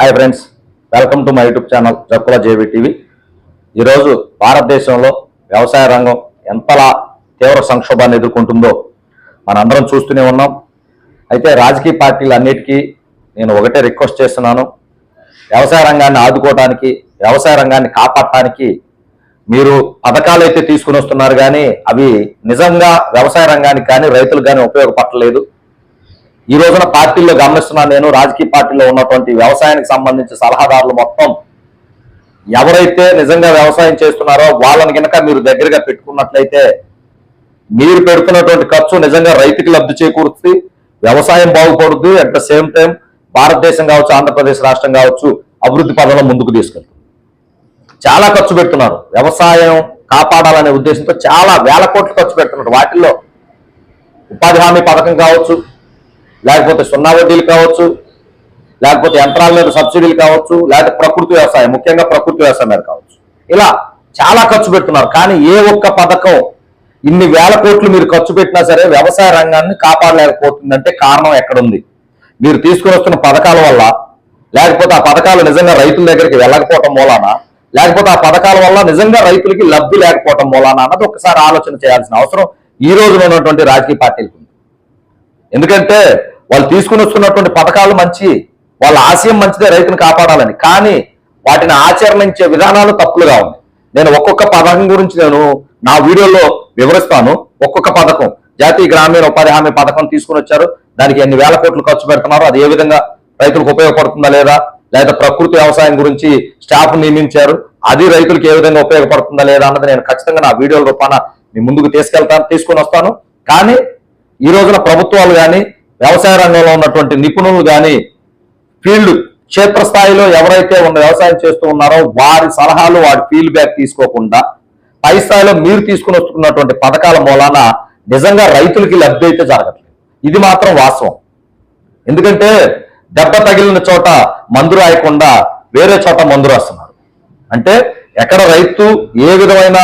Hi friends, welcome to my YouTube channel Jakkula JB TV. ఈరోజు భారతదేశంలో వ్యవసాయ రంగం ఎంతలా తీవ్ర సంక్షోభాన్ని ఎదుర్కొంటుందో మనందరం చూస్తూనే ఉన్నాం. అయితే రాజకీయ పార్టీలన్నిటికీ నేను ఒకటే రిక్వెస్ట్ చేస్తున్నాను, వ్యవసాయ రంగాన్ని ఆదుకోవడానికి, వ్యవసాయ రంగాన్ని కాపాడటానికి మీరు పథకాలు అయితే తీసుకుని వస్తున్నారు, కానీ అవి నిజంగా వ్యవసాయ రంగానికి కానీ రైతులకు కానీ ఉపయోగపడలేదు. ఈ రోజున పార్టీల్లో గమనిస్తున్నాను నేను, రాజకీయ పార్టీలో ఉన్నటువంటి వ్యవసాయానికి సంబంధించి సలహాదారులు మొత్తం ఎవరైతే నిజంగా వ్యవసాయం చేస్తున్నారో వాళ్ళని కనుక మీరు దగ్గరగా పెట్టుకున్నట్లయితే మీరు పెడుతున్నటువంటి ఖర్చు నిజంగా రైతుకి లబ్ధి చేకూరుతుంది, వ్యవసాయం బాగుపడుతుంది. అట్ ద సేమ్ టైం భారతదేశం కావచ్చు, ఆంధ్రప్రదేశ్ రాష్ట్రం కావచ్చు, అభివృద్ధి పదంలో ముందుకు తీసుకెళ్తుంది. చాలా ఖర్చు పెడుతున్నారు, వ్యవసాయం కాపాడాలనే ఉద్దేశంతో చాలా వేల కోట్లు ఖర్చు పెడుతున్నారు. వాటిల్లో ఉపాధి హామీ పథకం కావచ్చు, లేకపోతే సున్నా వడ్డీలు కావచ్చు, లేకపోతే యంత్రాల మీద సబ్సిడీలు కావచ్చు, లేకపోతే ప్రకృతి వ్యవసాయం, ముఖ్యంగా ప్రకృతి వ్యవసాయం మీద కావచ్చు. ఇలా చాలా ఖర్చు పెడుతున్నారు. కానీ ఏ ఒక్క పథకం ఇన్ని వేల కోట్లు మీరు ఖర్చు పెట్టినా సరే వ్యవసాయ రంగాన్ని కాపాడలేకపోతుందంటే కారణం ఎక్కడుంది? మీరు తీసుకుని వస్తున్న పథకాల వల్ల, లేకపోతే ఆ పథకాలు నిజంగా రైతుల దగ్గరికి వెళ్ళకపోవటం మూలానా, లేకపోతే ఆ పథకాల వల్ల నిజంగా రైతులకి లబ్ధి లేకపోవటం మూలానా అన్నది ఒకసారి ఆలోచన చేయాల్సిన అవసరం ఈ రోజున ఉన్నటువంటి రాజకీయ పార్టీలకు ఉంది. ఎందుకంటే వాళ్ళు తీసుకుని వస్తున్నటువంటి పథకాలు మంచి, వాళ్ళ ఆశయం మంచిదే, రైతును కాపాడాలని, కానీ వాటిని ఆచరించే విధానాలు తప్పులుగా ఉన్నాయి. నేను ఒక్కొక్క పథకం గురించి నేను నా వీడియోలో వివరిస్తాను. ఒక్కొక్క పథకం, జాతీయ గ్రామీణ ఉపాధి హామీ పథకం తీసుకుని వచ్చారు, దానికి ఎన్ని వేల కోట్లు ఖర్చు పెడుతున్నారు, అది ఏ విధంగా రైతులకు ఉపయోగపడుతుందా లేదా, లేదా ప్రకృతి వ్యవసాయం గురించి స్టాఫ్ నియమించారు, అది రైతులకు ఏ విధంగా ఉపయోగపడుతుందా లేదా అన్నది నేను ఖచ్చితంగా నా వీడియోల రూపాన మీ ముందుకు తీసుకొని వస్తాను. కానీ ఈ రోజున ప్రభుత్వాలు కానీ, వ్యవసాయ రంగంలో ఉన్నటువంటి నిపుణులు కానీ, ఫీల్డ్ క్షేత్రస్థాయిలో ఎవరైతే వ్యవసాయం చేస్తూ ఉన్నారో వారి సలహాలు, వారి ఫీడ్బ్యాక్ తీసుకోకుండా పై స్థాయిలో మీరు తీసుకుని వస్తున్నటువంటి పథకాల మూలాన నిజంగా రైతులకి లబ్ధి అయితే జరగట్లేదు. ఇది మాత్రం వాస్తవం. ఎందుకంటే దెబ్బ తగిలిన చోట మందు రాయకుండా వేరే చోట మందు రాస్తున్నారు. అంటే ఎక్కడ రైతు ఏ విధమైన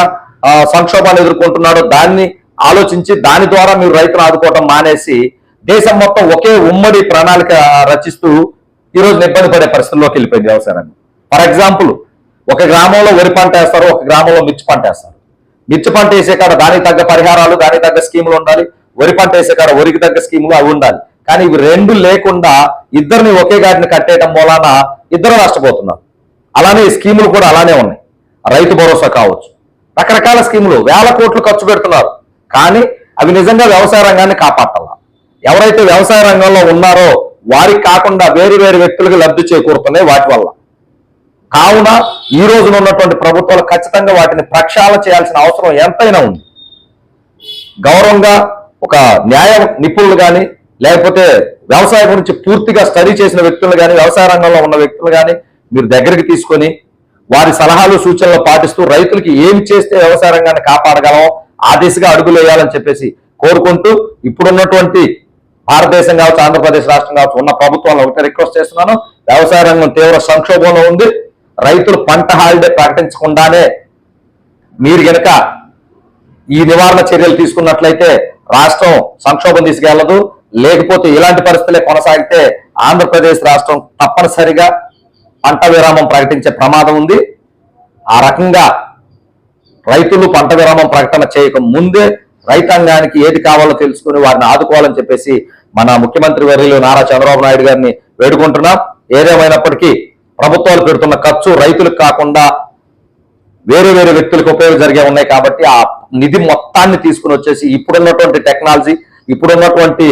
సంక్షోభాన్ని ఎదుర్కొంటున్నాడో దాన్ని ఆలోచించి దాని ద్వారా మీరు రైతును ఆదుకోవటం మానేసి దేశం మొత్తం ఒకే ఉమ్మడి ప్రణాళిక రచిస్తూ ఈరోజు ఇబ్బంది పడే పరిస్థితుల్లోకి వెళ్ళిపోయింది వ్యవసాయ రంగం. ఫర్ ఎగ్జాంపుల్, ఒక గ్రామంలో వరి పంట వేస్తారు, ఒక గ్రామంలో మిర్చి పంట వేస్తారు. మిర్చి పంట వేసే కాడ దానికి తగ్గ పరిహారాలు, దానికి తగ్గ స్కీములు ఉండాలి. వరి పంట వేసే కాడ వరికి తగ్గ స్కీములు అవి ఉండాలి. కానీ ఇవి రెండు లేకుండా ఇద్దరిని ఒకే గాడిని కట్టేయడం మూలాన ఇద్దరు నష్టపోతున్నారు. అలానే ఈ స్కీములు కూడా అలానే ఉన్నాయి. రైతు భరోసా కావచ్చు, రకరకాల స్కీములు వేల కోట్లు ఖర్చు పెడుతున్నారు. కానీ అవి నిజంగా వ్యవసాయ రంగాన్ని కాపాడాల. ఎవరైతే వ్యవసాయ రంగంలో ఉన్నారో వారికి కాకుండా వేరు వేరు వ్యక్తులకు లబ్ధి చేకూరుతున్నాయి వాటి వల్ల. కావున ఈ రోజున ఉన్నటువంటి ప్రభుత్వాలు ఖచ్చితంగా వాటిని ప్రక్షాళన చేయాల్సిన అవసరం ఎంతైనా ఉంది. గౌరవంగా ఒక న్యాయ నిపుణులు కానీ, లేకపోతే వ్యవసాయం గురించి పూర్తిగా స్టడీ చేసిన వ్యక్తులు కానీ, వ్యవసాయ రంగంలో ఉన్న వ్యక్తులు కానీ మీరు దగ్గరికి తీసుకొని వారి సలహాలు సూచనలు పాటిస్తూ రైతులకి ఏమి చేస్తే వ్యవసాయ రంగాన్ని కాపాడగలమో ఆ దిశగా అడుగులు వేయాలని చెప్పేసి కోరుకుంటూ, ఇప్పుడున్నటువంటి భారతదేశం కావచ్చు, ఆంధ్రప్రదేశ్ రాష్ట్రం కావచ్చు, ఉన్న ప్రభుత్వాలను ఒకటే రిక్వెస్ట్ చేస్తున్నాను, వ్యవసాయ రంగం తీవ్ర సంక్షోభంలో ఉంది. రైతులు పంట హాలిడే ప్రకటించకుండానే మీరు గనక ఈ నివారణ చర్యలు తీసుకున్నట్లయితే రాష్ట్రం సంక్షోభం తీసుకెళ్లదు. లేకపోతే ఇలాంటి పరిస్థితులే కొనసాగితే ఆంధ్రప్రదేశ్ రాష్ట్రం తప్పనిసరిగా పంట విరామం ప్రకటించే ప్రమాదం ఉంది. ఆ రకంగా రైతులు పంట విరామం ప్రకటన చేయక ముందే రైతాంగానికి ఏది కావాలో తెలుసుకుని వారిని ఆదుకోవాలని చెప్పేసి మన ముఖ్యమంత్రి వర్యులు నారా చంద్రబాబు నాయుడు గారిని వేడుకుంటున్నాం. ఏదేమైనప్పటికీ ప్రభుత్వాలు పెడుతున్న ఖర్చు రైతులకు కాకుండా వేరే వేరే వ్యక్తులకు ఉపయోగం జరిగే ఉన్నాయి. కాబట్టి ఆ నిధి మొత్తాన్ని తీసుకుని వచ్చేసి ఇప్పుడున్నటువంటి టెక్నాలజీ, ఇప్పుడున్నటువంటి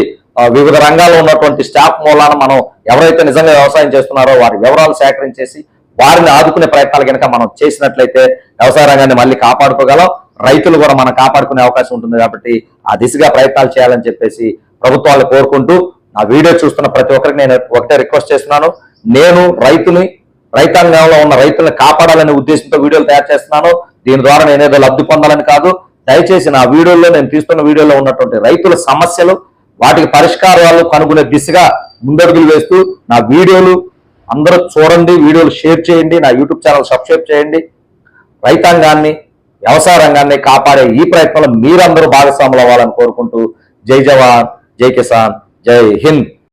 వివిధ రంగాల్లో ఉన్నటువంటి స్టాఫ్ మూలాన మనం ఎవరైతే నిజంగా వ్యవసాయం చేస్తున్నారో వారి వివరాలు సేకరించేసి వారిని ఆదుకునే ప్రయత్నాలు కనుక మనం చేసినట్లయితే వ్యవసాయ రంగాన్ని మళ్ళీ కాపాడుకోగలం, రైతులు కూడా మనం కాపాడుకునే అవకాశం ఉంటుంది. కాబట్టి ఆ దిశగా ప్రయత్నాలు చేయాలని చెప్పేసి ప్రభుత్వాలు కోరుకుంటూ, నా వీడియో చూస్తున్న ప్రతి ఒక్కరికి నేను ఒకటే రిక్వెస్ట్ చేస్తున్నాను, నేను రైతాంగంలో ఉన్న రైతులను కాపాడాలనే ఉద్దేశంతో వీడియోలు తయారు చేస్తున్నాను. దీని ద్వారా నేనేదో లబ్ధి పొందాలని కాదు. దయచేసి నా వీడియోలో, నేను తీస్తున్న వీడియోలో ఉన్నటువంటి రైతుల సమస్యలు, వాటికి పరిష్కారాలు కనుగొనే దిశగా ముందడుగులు వేస్తూ నా వీడియోలు అందరూ చూడండి, వీడియోలు షేర్ చేయండి, నా యూట్యూబ్ ఛానల్ సబ్స్క్రైబ్ చేయండి. రైతాంగాన్ని, వ్యవసాయ రంగాన్ని కాపాడే ఈ ప్రయత్నంలో మీరందరూ భాగస్వాములు అవ్వాలని కోరుకుంటూ, జై జవాన్, జై కిసాన్, జై హింద్.